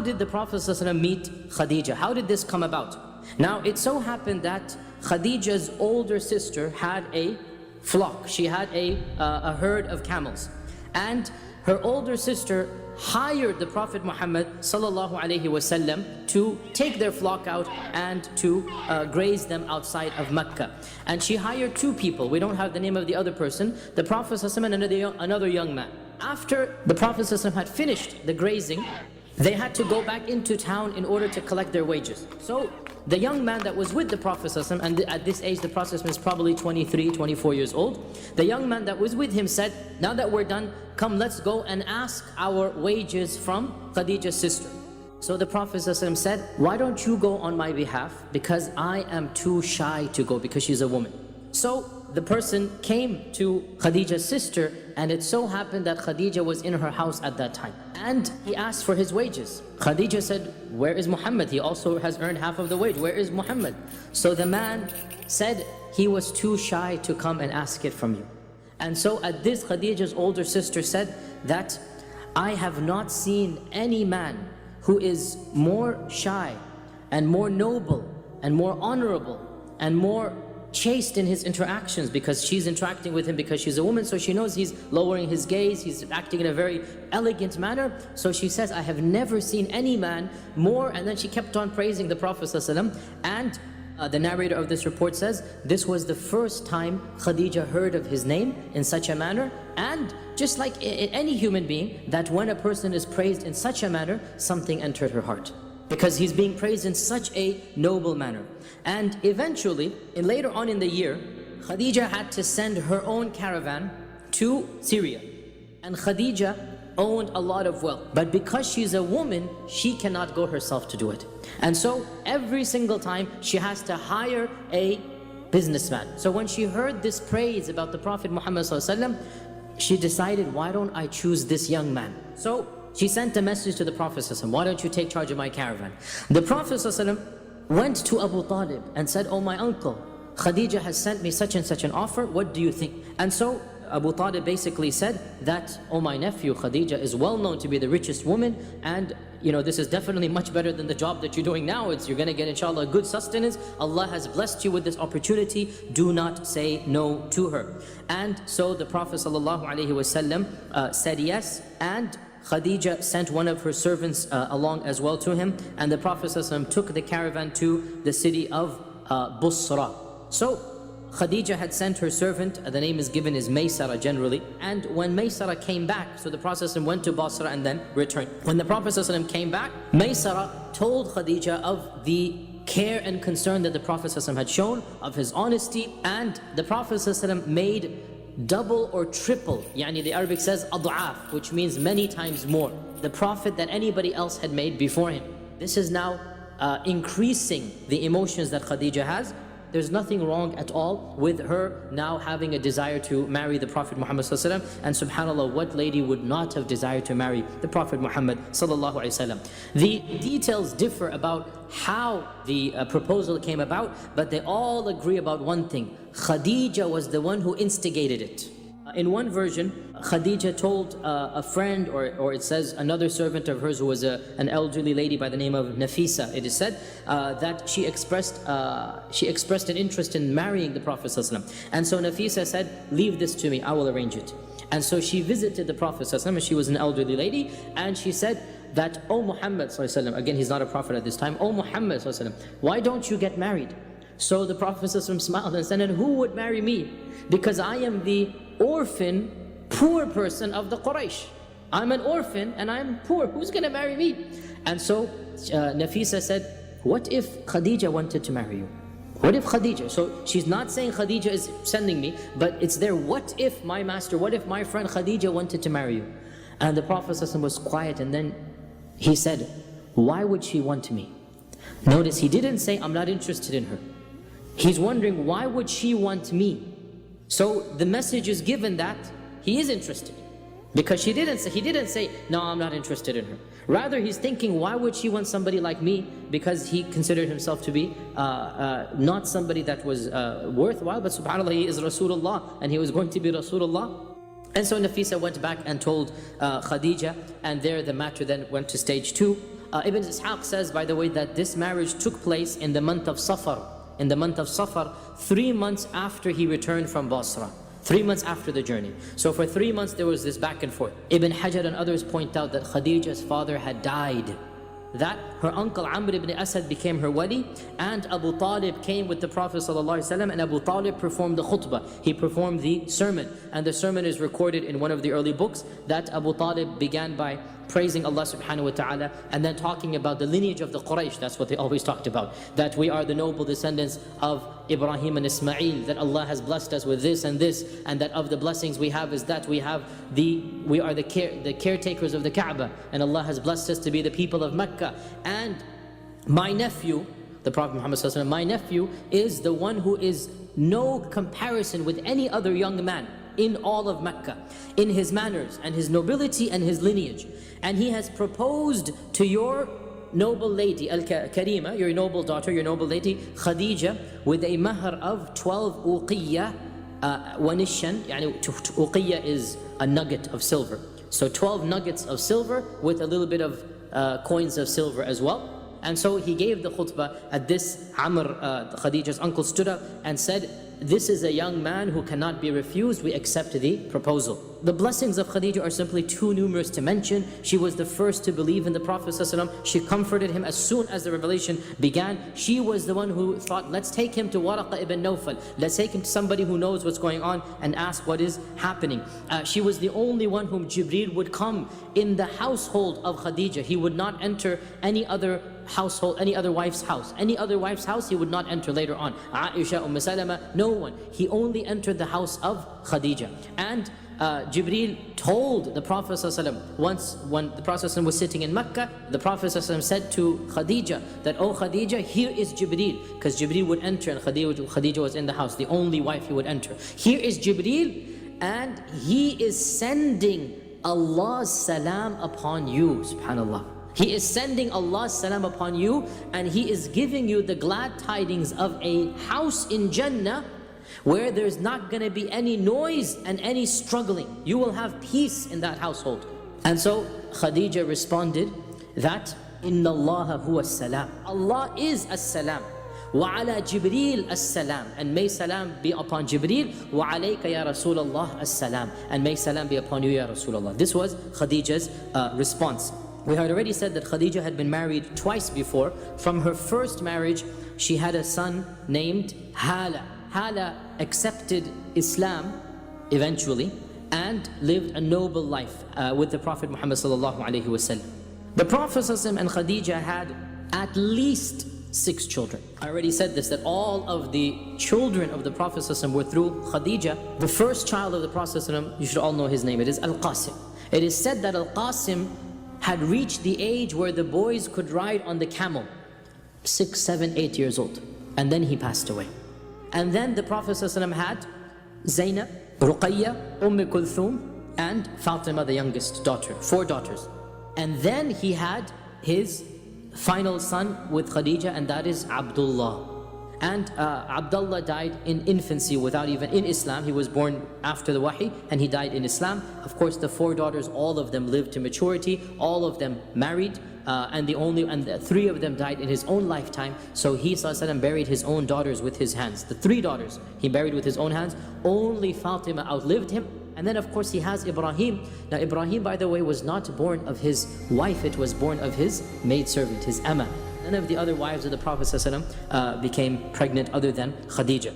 did the Prophet ﷺ meet Khadijah? How did this come about? Now, it so happened that Khadijah's older sister had a flock. She had a herd of camels. And her older sister hired the Prophet Muhammad ﷺ to take their flock out and to graze them outside of Mecca. And she hired two people. We don't have the name of the other person. The Prophet ﷺ and another young man. After the Prophet ﷺ had finished the grazing, they had to go back into town in order to collect their wages. So the young man that was with the Prophet ﷺ, and at this age the Prophet ﷺ is probably 23, 24 years old, the young man that was with him said, now that we're done, come let's go and ask our wages from Khadijah's sister. So the Prophet ﷺ said, why don't you go on my behalf, because I am too shy to go, because she's a woman. So the person came to Khadijah's sister, and it so happened that Khadijah was in her house at that time. And he asked for his wages. Khadijah said, where is Muhammad? He also has earned half of the wage. Where is Muhammad? So the man said he was too shy to come and ask it from you. And so at this, Khadijah's older sister said that I have not seen any man who is more shy and more noble and more honorable and more chaste in his interactions, because she's interacting with him because she's a woman, so she knows he's lowering his gaze, he's acting in a very elegant manner. So she says, I have never seen any man more, and then she kept on praising the Prophet ﷺ. And the narrator of this report says, this was the first time Khadijah heard of his name in such a manner. And just like in any human being, that when a person is praised in such a manner, something entered her heart, because he's being praised in such a noble manner. And eventually, later on in the year, Khadijah had to send her own caravan to Syria. And Khadijah owned a lot of wealth, but because she's a woman, she cannot go herself to do it. And so every single time she has to hire a businessman. So when she heard this praise about the Prophet Muhammad ﷺ, she decided, why don't I choose this young man? So she sent a message to the Prophet ﷺ, why don't you take charge of my caravan? The Prophet ﷺ went to Abu Talib and said, oh my uncle, Khadijah has sent me such and such an offer, what do you think? And so Abu Talib basically said that, oh my nephew, Khadijah is well known to be the richest woman, and this is definitely much better than the job that you're doing now. You're going to get inshallah a good sustenance. Allah has blessed you with this opportunity. Do not say no to her. And so the Prophet ﷺ said yes, and Khadijah sent one of her servants along as well to him, and the Prophet ﷺ took the caravan to the city of Busra. So Khadijah had sent her servant, the name is given is Maysara generally, and when Maysara came back, so the Prophet ﷺ went to Basra and then returned. When the Prophet ﷺ came back, Maysara told Khadijah of the care and concern that the Prophet ﷺ had shown, of his honesty, and the Prophet ﷺ made double or triple, yani the Arabic says ad'af, which means many times more, the Prophet that anybody else had made before him. This is now increasing the emotions that Khadijah has. There's nothing wrong at all with her now having a desire to marry the Prophet Muhammad ﷺ. And subhanAllah, what lady would not have desired to marry the Prophet Muhammad ﷺ? The details differ about how the proposal came about, but they all agree about one thing. Khadijah was the one who instigated it. In one version, Khadijah told a friend, or it says another servant of hers who was an elderly lady by the name of Nafisa, it is said that she expressed an interest in marrying the Prophet ﷺ. And so Nafisa said, leave this to me, I will arrange it. And so she visited the Prophet ﷺ, and she was an elderly lady, and she said that, oh Muhammad ﷺ, again he's not a prophet at this time, oh Muhammad ﷺ, why don't you get married? So the Prophet ﷺ smiled and said, and who would marry me? Because I am the orphan, poor person of the Quraysh. I'm an orphan and I'm poor. Who's going to marry me? And so Nafisa said, what if Khadijah wanted to marry you? What if Khadijah? So she's not saying Khadijah is sending me, but it's there, what if my master, what if my friend Khadijah wanted to marry you? And the Prophet ﷺ was quiet, and then he said, why would she want me? Notice he didn't say, I'm not interested in her. He's wondering, why would she want me? So the message is given that he is interested, because he didn't say, no, I'm not interested in her. Rather, he's thinking, why would she want somebody like me? Because he considered himself to be not somebody that was worthwhile, but subhanAllah, he is Rasulullah, and he was going to be Rasulullah. And so Nafisa went back and told Khadijah, and there the matter then went to stage 2. Ibn Ishaq says, by the way, that this marriage took place in the month of Safar. In the month of Safar, 3 months after he returned from Basra. 3 months after the journey. So for 3 months there was this back and forth. Ibn Hajar and others point out that Khadijah's father had died. That her uncle Amr ibn Asad became her wali, and Abu Talib came with the Prophet ﷺ, and Abu Talib performed the khutbah. He performed the sermon, and the sermon is recorded in one of the early books, that Abu Talib began by praising Allah subhanahu wa ta'ala, and then talking about the lineage of the Quraysh. That's what they always talked about, that we are the noble descendants of Ibrahim and Ismail, that Allah has blessed us with this and this, and that of the blessings we have is that we are the caretakers of the Kaaba, and Allah has blessed us to be the people of Mecca. And my nephew, the Prophet Muhammad sallallahu alaihi wasallam, my nephew is the one who is no comparison with any other young man in all of Mecca, in his manners and his nobility and his lineage. And he has proposed to your noble lady, Al-Karima, your noble daughter, your noble lady, Khadijah, with a mahr of 12 uqiyya wa nishan. Uqiyya is a nugget of silver. So 12 nuggets of silver with a little bit of coins of silver as well. And so he gave the khutbah. At this, Amr, Khadijah's uncle, stood up and said, "This is a young man who cannot be refused. We accept the proposal." The blessings of Khadijah are simply too numerous to mention. She was the first to believe in the Prophet ﷺ. She comforted him as soon as the revelation began. She was the one who thought, let's take him to Waraqa ibn Nawfal. Let's take him to somebody who knows what's going on and ask what is happening. She was the only one whom Jibreel would come in the household of Khadijah. He would not enter any other household, any other wife's house. Any other wife's house he would not enter later on. Aisha, Salama, no one. He only entered the house of Khadijah. And Jibreel told the Prophet ﷺ, once when the Prophet ﷺ was sitting in Mecca, the Prophet ﷺ said to Khadijah that, "Oh Khadijah, here is Jibreel," because Jibreel would enter and Khadijah was in the house, the only wife he would enter. "Here is Jibreel, and he is sending Allah's salam upon you." Subhanallah. He is sending Allah's salam upon you, and he is giving you the glad tidings of a house in Jannah where there's not going to be any noise and any struggling. You will have peace in that household. And so Khadijah responded that, "Inna Allah huwa as-salam." Allah is as-salam. Wa ala Jibreel as-salam. And may salam be upon Jibreel. Wa alayka ya Rasulullah as-salam. And may salam be upon you, ya Rasulullah. This was Khadijah's response. We had already said that Khadijah had been married twice before. From her first marriage, she had a son named Hala. Hala accepted Islam eventually and lived a noble life with the Prophet Muhammad sallallahu alaihi wasallam. The Prophet ﷺ and Khadijah had at least 6 children. I already said this, that all of the children of the Prophet ﷺ were through Khadijah. The first child of the Prophet ﷺ, you should all know his name, it is Al-Qasim. It is said that Al-Qasim had reached the age where the boys could ride on the camel, 6, 7, 8 years old, and then he passed away. And then the Prophet ﷺ had Zainab, Ruqayya, Kulthum, and Fatima, the youngest daughter, 4 daughters. And then he had his final son with Khadijah, and that is Abdullah. And Abdullah died in infancy without even in Islam. He was born after the Wahi and he died in Islam. Of course, the 4 daughters, all of them lived to maturity, all of them married, and the 3 of them died in his own lifetime. So he ﷺ buried his own daughters with his hands. The 3 daughters he buried with his own hands. Only Fatima outlived him. And then of course he has Ibrahim. Now Ibrahim, by the way, was not born of his wife, it was born of his maidservant, his Amma. None of the other wives of the Prophet ﷺ became pregnant other than Khadijah.